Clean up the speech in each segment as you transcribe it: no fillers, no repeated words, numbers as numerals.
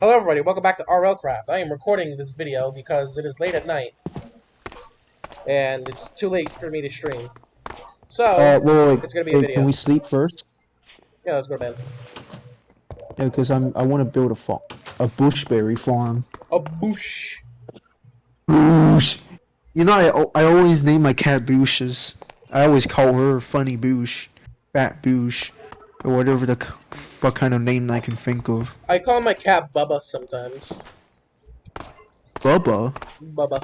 Hello everybody, welcome back to RL Craft. I am recording this video because it is late at night, and it's too late for me to stream. So, Wait, it's gonna be a wait, can video. we sleep first? Yeah, let's go to bed. Yeah, because I want to build a bushberry farm. A boosh. Boosh. You know, I always name my cat Booshes. I always call her Funny Boosh, Fat Boosh, or whatever the fuck kind of name I can think of. I call my cat Bubba sometimes. Bubba. Bubba.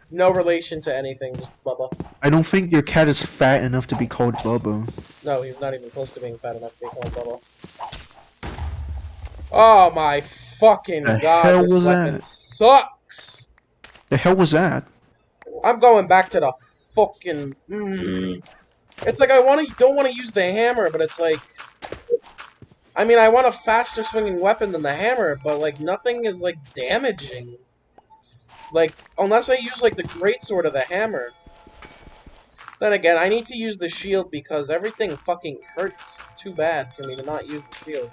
No relation to anything, just Bubba. I don't think your cat is fat enough to be called Bubba. No, he's not even close to being fat enough to be called Bubba. Oh my fucking The god, hell this was weapon that? sucks! The hell was that? I'm going back to the fucking... It's like don't want to use the hammer, but it's like... I mean, I want a faster swinging weapon than the hammer, but, like, nothing is, like, damaging. Like, unless I use, like, the greatsword or the hammer. Then again, I need to use the shield because everything fucking hurts too bad for me to not use the shield.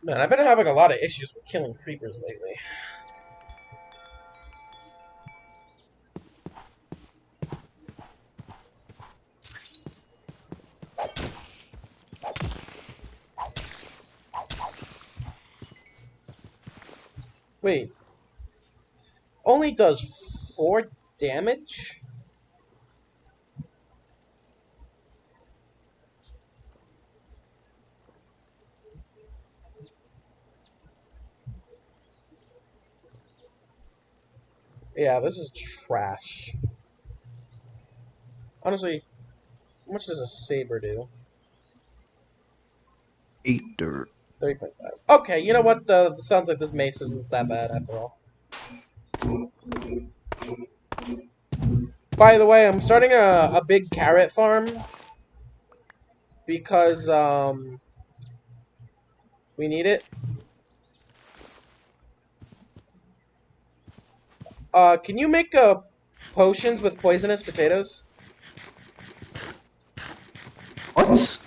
Man, I've been having a lot of issues with killing creepers lately. Wait. Only does 4 damage? Yeah, this is trash. Honestly, how much does a saber do? 8 dirt. 3.5. Okay, you know what? Sounds like this mace isn't that bad after all. By the way, I'm starting a big carrot farm because we need it. Can you make potions with poisonous potatoes? What?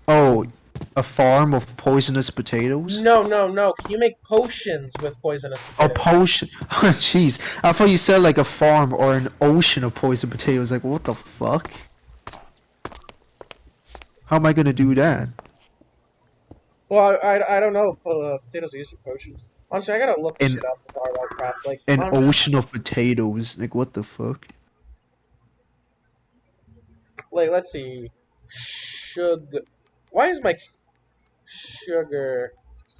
Oh, a farm of poisonous potatoes? No, no, no. Can you make potions with poisonous A potatoes? potion? Jeez, I thought you said like a farm or an ocean of poison potatoes. Like, what the fuck? How am I gonna do that? Well, I don't know if potatoes are used for potions. Honestly, I gotta look this An shit up before I craft. Like, an ocean of potatoes. Like, what the fuck? let's see. Sugar. Why is my sugar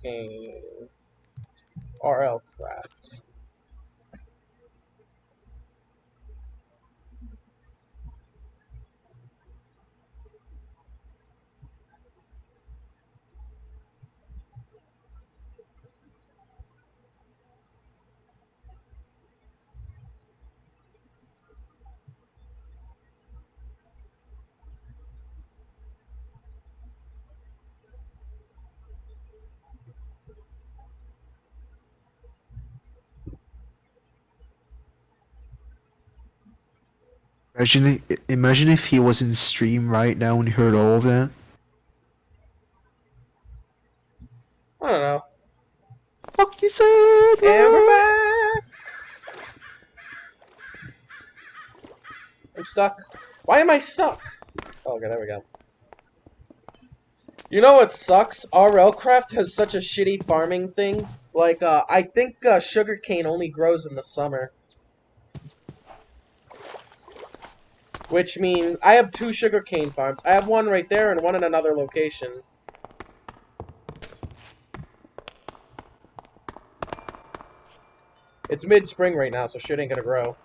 cane RL craft? Imagine if he was in stream right now and he heard all of that. I don't know. Fuck you said, And we're bro. back! I'm stuck. Why am I stuck? Oh, okay, there we go. You know what sucks? RLcraft has such a shitty farming thing. Like, I think sugarcane only grows in the summer. Which means I have 2 sugarcane farms. I have one right there and one in another location. It's mid-spring right now, so shit ain't gonna grow.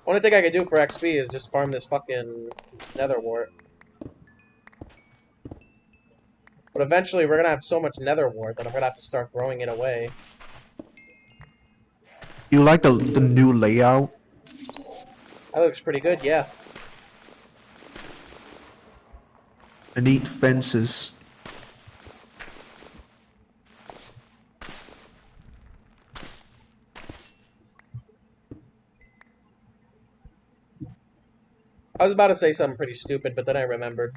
Only thing I can do for XP is just farm this fucking nether wart. But eventually we're gonna have so much nether wart that I'm gonna have to start throwing it away. You like the new layout? That looks pretty good, yeah. The neat fences. I was about to say something pretty stupid, but then I remembered.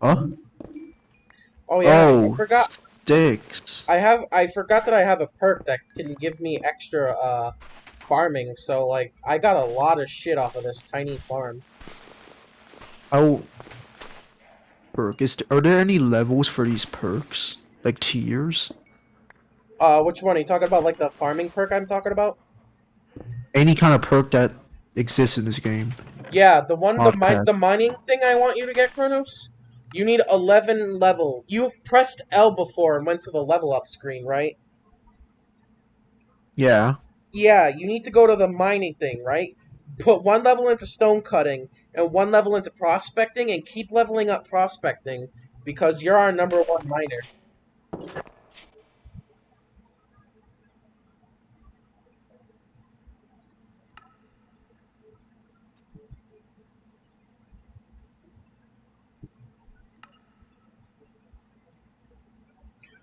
Huh? Oh yeah, I Oh, forgot. sticks. I forgot that I have a perk that can give me extra farming. So like, I got a lot of shit off of this tiny farm. How perk are there any levels for these perks? Like tiers? Which one are you talking about? Like the farming perk I'm talking about? Any kind of perk that exists in this game. Yeah, Mod pack. the mining thing I want you to get, Chronos. You need 11 level. You've pressed L before and went to the level up screen, right? Yeah. Yeah, you need to go to the mining thing, right? Put one level into stone cutting and one level into prospecting and keep leveling up prospecting because you're our #1 miner.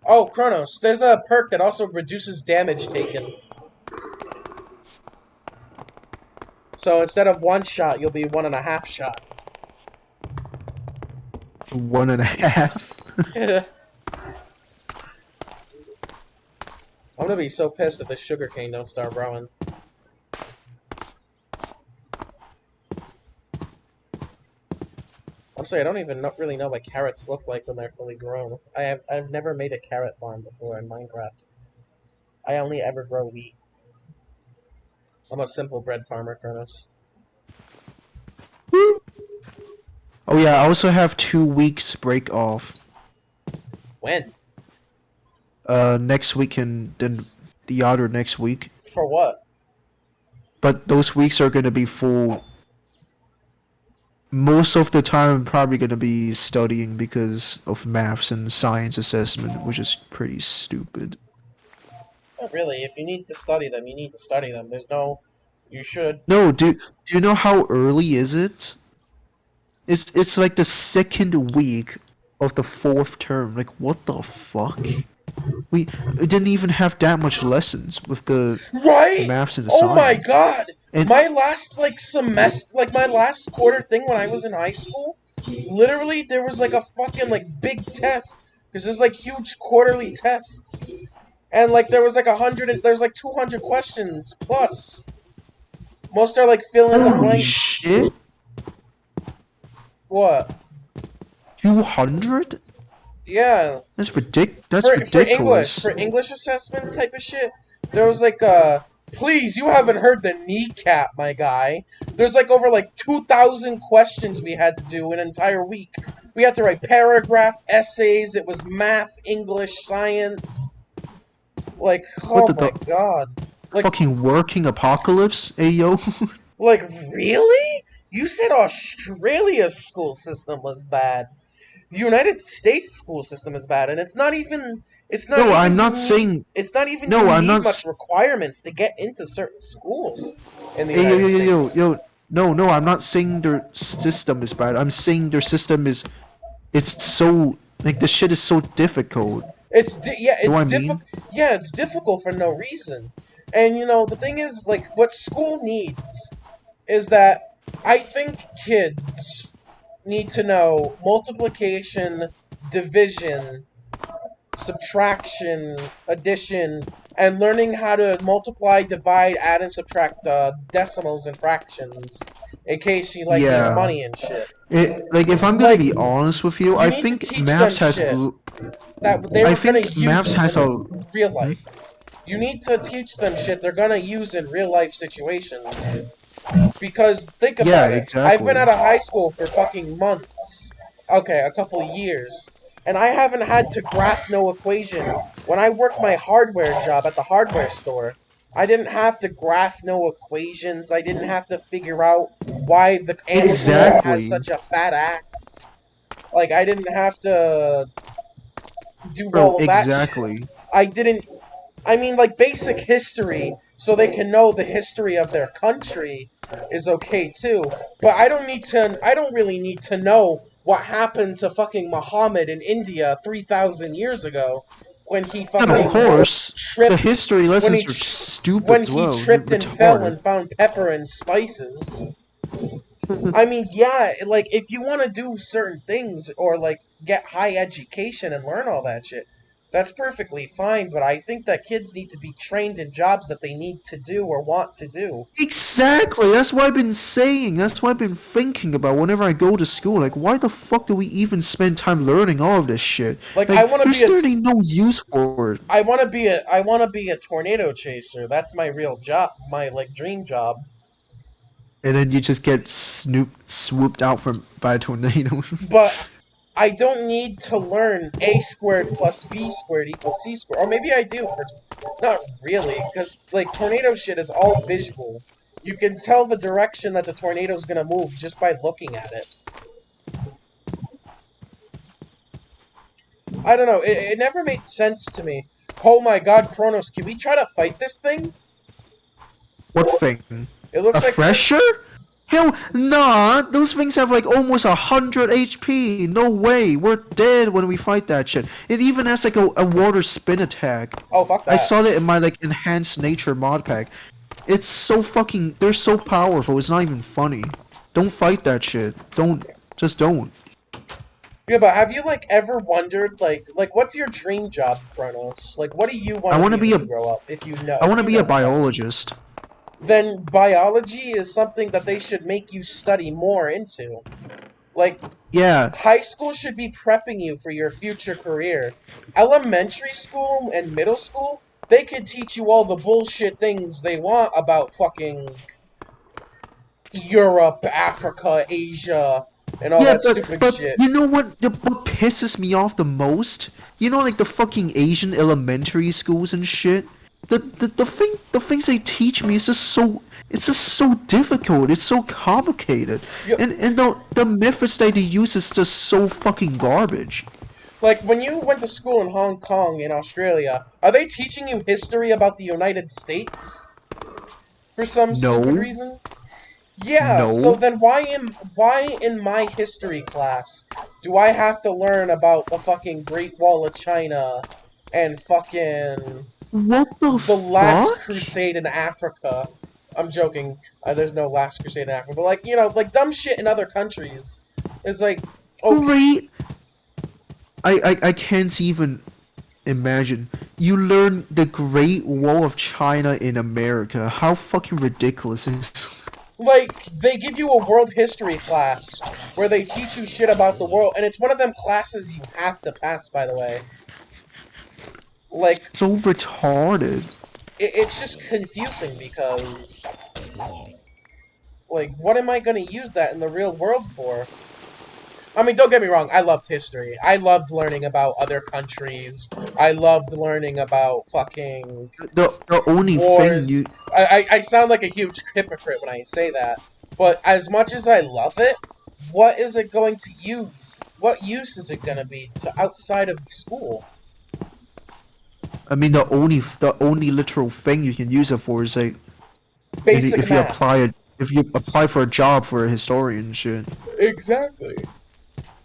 Oh, Chronos, there's a perk that also reduces damage taken. So instead of one shot, you'll be 1.5 shot. 1.5. I'm gonna be so pissed if the sugarcane don't start growing. Honestly, I don't even really know what carrots look like when they're fully grown. I've never made a carrot farm before in Minecraft. I only ever grow wheat. I'm a simple bread farmer, Chronos. Oh yeah, I also have 2 weeks break off. When? Next week and then the other next week. For what? But those weeks are gonna be full. Most of the time, I'm probably gonna be studying because of maths and science assessment, which is pretty stupid. Not really. If you need to study them, you need to study them. There's no... You should... No, do you know how early is it? It's like the second week of the fourth term. Like what the fuck? We didn't even have that much lessons with the Right? maths and the Oh my science. god! And My last, like, semester... Like, my last quarter thing when I was in high school, literally, there was, like, a fucking, like, big test. Because there's, like, huge quarterly tests. And, like, there was, like, 100... There's, like, 200 questions plus. Most are, like, fill in the holy blank... shit, What? 200? Yeah. That's ridiculous. For English assessment type of shit, there was like please, you haven't heard the kneecap, my guy. There's like over like 2,000 questions we had to do an entire week. We had to write paragraph essays. It was math, English, science. Like, What oh my god. Like, fucking working apocalypse? Ayo. like really? You said Australia's school system was bad. The United States school system is bad, and No, I'm not saying. it's not even No, you I'm need not. much requirements to get into certain schools in the Hey, yo, yo, United yo, yo, States. yo. No, I'm not saying their system is bad. I'm saying their system is. It's so. Like, the shit is so difficult. You know what I Difficult. mean? Yeah, it's difficult for no reason. And you know, the thing is, like, what school needs is that I think kids need to know multiplication, division, subtraction, addition, and learning how to multiply, divide, add, and subtract decimals and fractions. In case you like need Yeah. money and shit. Like, if I'm gonna Like, be honest with you, you I need to think teach them maths has. shit that they I were gonna think maths use has a. in real Hmm? life. You need to teach them shit they're gonna use in real life situations. Because think Yeah, about it. I've been exactly. out of high school for fucking months. Okay, a couple of years. And I haven't had to graph no equation. When I worked my hardware job at the hardware store, I didn't have to graph no equations. I didn't have to figure out why the antelope has Exactly. such a fat ass. Like, I didn't have to do Bro, all of that shit. exactly. I didn't I mean, like, basic history, so they can know the history of their country is okay, too. But I don't really need to know what happened to fucking Muhammad in India 3,000 years ago. when he And of fucking course, the tripped history when he lessons are stupid when as he well. They're tripped and fell retarded. and found pepper and spices. I mean, yeah, like if you want to do certain things or like get high education and learn all that shit, that's perfectly fine, but I think that kids need to be trained in jobs that they need to do or want to do. Exactly. That's what I've been saying. That's what I've been thinking about whenever I go to school. Like, why the fuck do we even spend time learning all of this shit? Like I Like, want to be there's a literally no use for it. I want to be a tornado chaser. That's my real job, my like dream job. And then you just get swooped out from by a tornado. But I don't need to learn a squared plus b squared equals c squared. Or maybe I do. Not really, because like tornado shit is all visual. You can tell the direction that the tornado's gonna move just by looking at it. I don't know. It never made sense to me. Oh my god, Chronos, can we try to fight this thing? What thing? It A looks like fresher? Hell, nah. Those things have like almost 100 HP. No way. We're dead when we fight that shit. It even has like a water spin attack. oh fuck I that. saw that in my like enhanced nature mod pack. It's so fucking. They're so powerful. It's not even funny. Don't fight that shit. Don't. Just don't. Yeah, but have you like ever wondered like what's your dream job, Chronos? Like what do you want I to want to be be when a. you grow up? If you know, I if want to you be a know, that is. biologist. Then biology is something that they should make you study more into. Like Yeah. high school should be prepping you for your future career. Elementary school and middle school, they could teach you all the bullshit things they want about fucking Europe, Africa, Asia, and all Yeah, that stupid but shit. you know what pisses me off the most? You know, like the fucking Asian elementary schools and shit. The things they teach me is just so it's just so difficult. It's so complicated, You, and the methods that they use is just so fucking garbage. like when you went to school in Hong Kong in Australia, are they teaching you history about the United States for some stupid No, reason? Yeah, so no. then why in my history class do I have to learn about the fucking Great Wall of China and fucking What the the Last fuck? Crusade in Africa? I'm joking. There's no Last Crusade in Africa, but like like dumb shit in other countries is like okay. Great. I can't even imagine. You learn the Great Wall of China in America. How fucking ridiculous is. Like they give you a world history class where they teach you shit about the world, and it's one of them classes you have to pass. By the way, like So retarded. it's just confusing because, like, what am I going to use that in the real world for? I mean, don't get me wrong, I loved history. I loved learning about other countries. I loved learning about fucking The only thing wars. you I sound like a huge hypocrite when I say that, but as much as I love it, what is it going to use? What use is it going to be to outside of school? I mean the only literal thing you can use it for is like Basic math. if you apply for a job for a historian and shit. Exactly.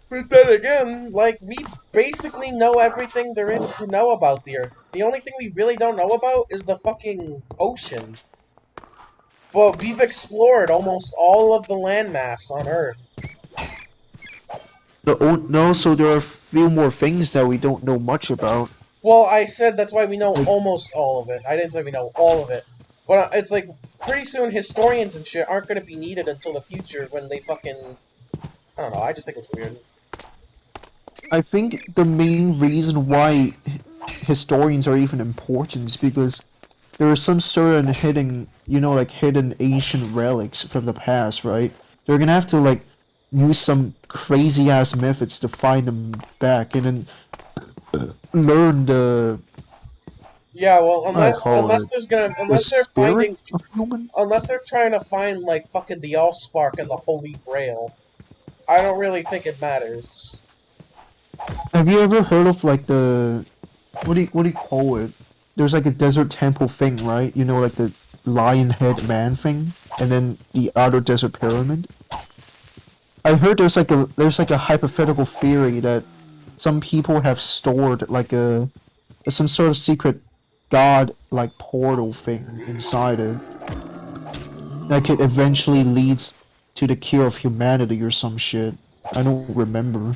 But then again, like, we basically know everything there is to know about the Earth. The only thing we really don't know about is the fucking ocean. But we've explored almost all of the landmass on Earth. No, so there are a few more things that we don't know much about. Well, I said that's why we know Like almost all of it. I didn't say we know all of it. But it's like, pretty soon historians and shit aren't going to be needed until the future when they fucking... I don't know, I just think it's weird. I think the main reason why historians are even important is because there are some certain hidden, like hidden ancient relics from the past, right? They're gonna have to like use some crazy ass methods to find them back, and then learn the Yeah, well, what I unless call unless it, there's gonna the unless they're spirit finding of humans. unless they're trying to find like fucking the Allspark and the Holy Grail, I don't really think it matters. Have you ever heard of like the what do you call it? There's like a desert temple thing, right? Like the lion head man thing, and then the outer desert pyramid. I heard there's like a hypothetical theory that some people have stored like some sort of secret god like portal thing inside it that could eventually leads to the cure of humanity or some shit. I don't remember.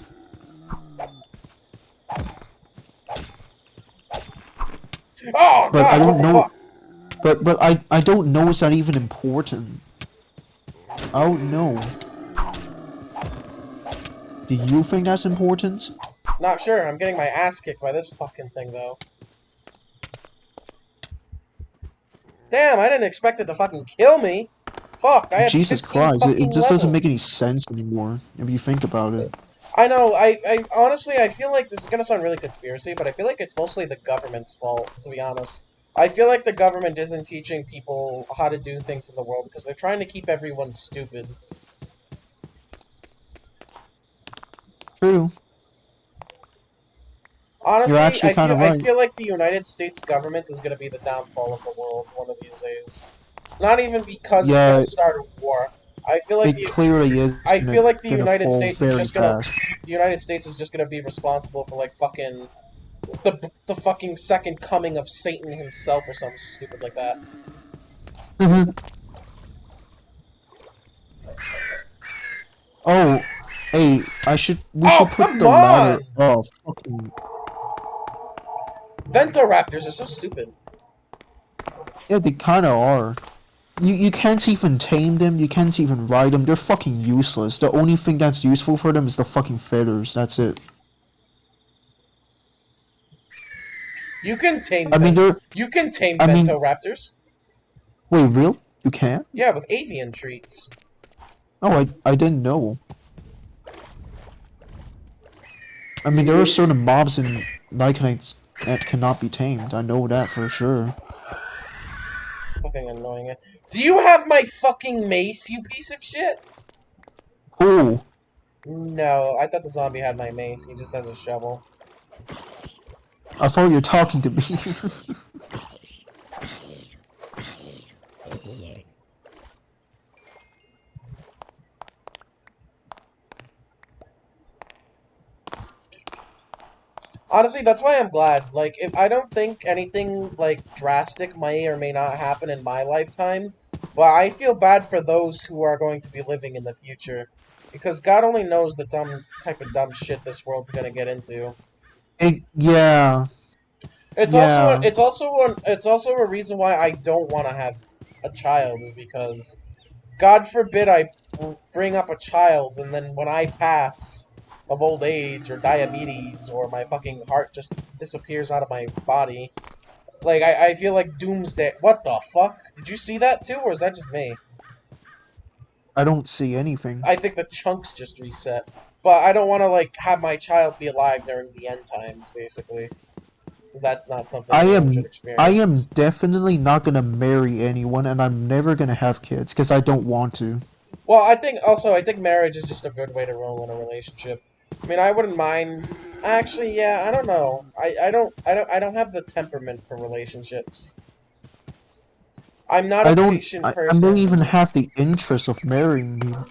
Oh But I God! What don't the know. fuck? But I don't know. Is that even important? I don't know. Do you think that's important? Not sure. I'm getting my ass kicked by this fucking thing though. Damn! I didn't expect it to fucking kill me. Fuck! I had Jesus 15 Christ! It fucking just doesn't make levels. any sense anymore if you think about it. I know. I honestly, I feel like this is gonna sound really conspiracy, but I feel like it's mostly the government's fault. To be honest, I feel like the government isn't teaching people how to do things in the world because they're trying to keep everyone stupid. True. You're Honestly, actually kind of I right. feel like the United States government is gonna be the downfall of the world one of these days. Not even because it's gonna Yeah, start a war. I feel like it clearly is I feel like the gonna United fall States is very just gonna fast. the United States is just gonna be responsible for like fucking the fucking second coming of Satan himself or something stupid like that. Oh, hey, we Oh, should put come the ladder. on! Oh, fucking Raptors are so stupid. yeah, they kind of are. You can't even tame them. You can't even ride them. They're fucking useless. The only thing that's useful for them is the fucking feathers. That's it. You can tame I mean, they're. you can tame I mean, Raptors. wait, real? You can't? Yeah, with avian treats. Oh, I didn't know. I mean, there are certain mobs in Lycanites that cannot be tamed. I know that for sure. Fucking annoying it. Do you have my fucking mace, you piece of shit? Cool. No, I thought the zombie had my mace. He just has a shovel. I thought you were talking to me. Honestly, that's why I'm glad. Like, if I don't think anything, like, drastic may or may not happen in my lifetime, but I feel bad for those who are going to be living in the future. Because God only knows the type of dumb shit this world's gonna get into. Yeah, yeah. It's also a reason why I don't want to have a child, is because God forbid I bring up a child and then when I pass of old age or diabetes or my fucking heart just disappears out of my body. Like, I feel like doomsday. What the fuck? Did you see that too, or is that just me? I don't see anything. I think the chunks just reset. But I don't want to, like, have my child be alive during the end times, basically. Because that's not something I anyone should am I am experience. definitely not gonna marry anyone, and I'm never gonna have kids because I don't want to. Well, I think marriage is just a good way to roll in a relationship. I mean, I wouldn't mind. Actually, yeah, I don't know. I don't have the temperament for relationships. I'm not a patient I don't person. even have the interest of marrying you.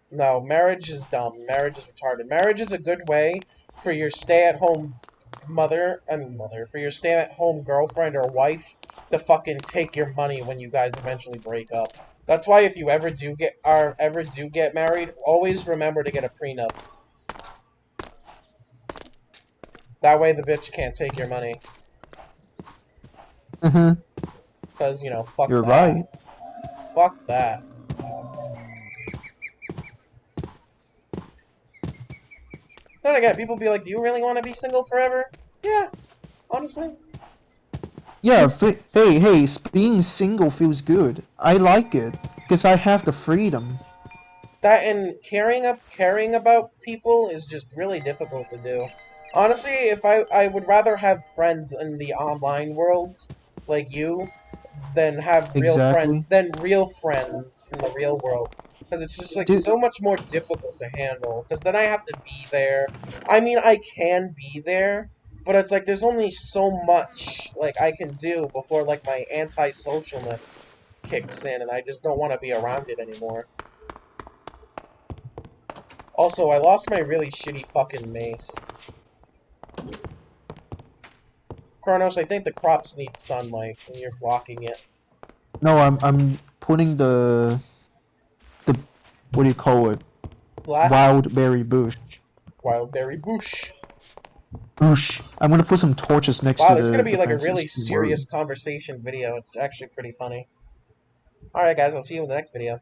No, marriage is dumb. Marriage is retarded. Marriage is a good way for your stay-at-home for your stay-at-home girlfriend or wife to fucking take your money when you guys eventually break up. That's why if you ever do get married, always remember to get a prenup. That way the bitch can't take your money. Mhm. Because, you know, fuck You're that. right. Fuck that. Then again, people be like, do you really want to be single forever? Yeah, honestly. Yeah. Being single feels good. I like it because I have the freedom. That and caring about people is just really difficult to do. Honestly, if I would rather have friends in the online world, like you, than have Exactly. real friends in the real world. Because it's just like Dude, so much more difficult to handle. Because then I have to be there. I mean, I can be there, but it's like there's only so much like I can do before like my antisocialness kicks in, and I just don't want to be around it anymore. Also, I lost my really shitty fucking mace. Chronos, I think the crops need sunlight, and you're blocking it. No, I'm putting the what do you call it? Glass? Wild berry bush. Wildberry bush. Bush. I'm gonna put some torches next Wow, to this is gonna the be like a fences. really Don't worry. serious conversation video. It's actually pretty funny. Alright guys, I'll see you in the next video.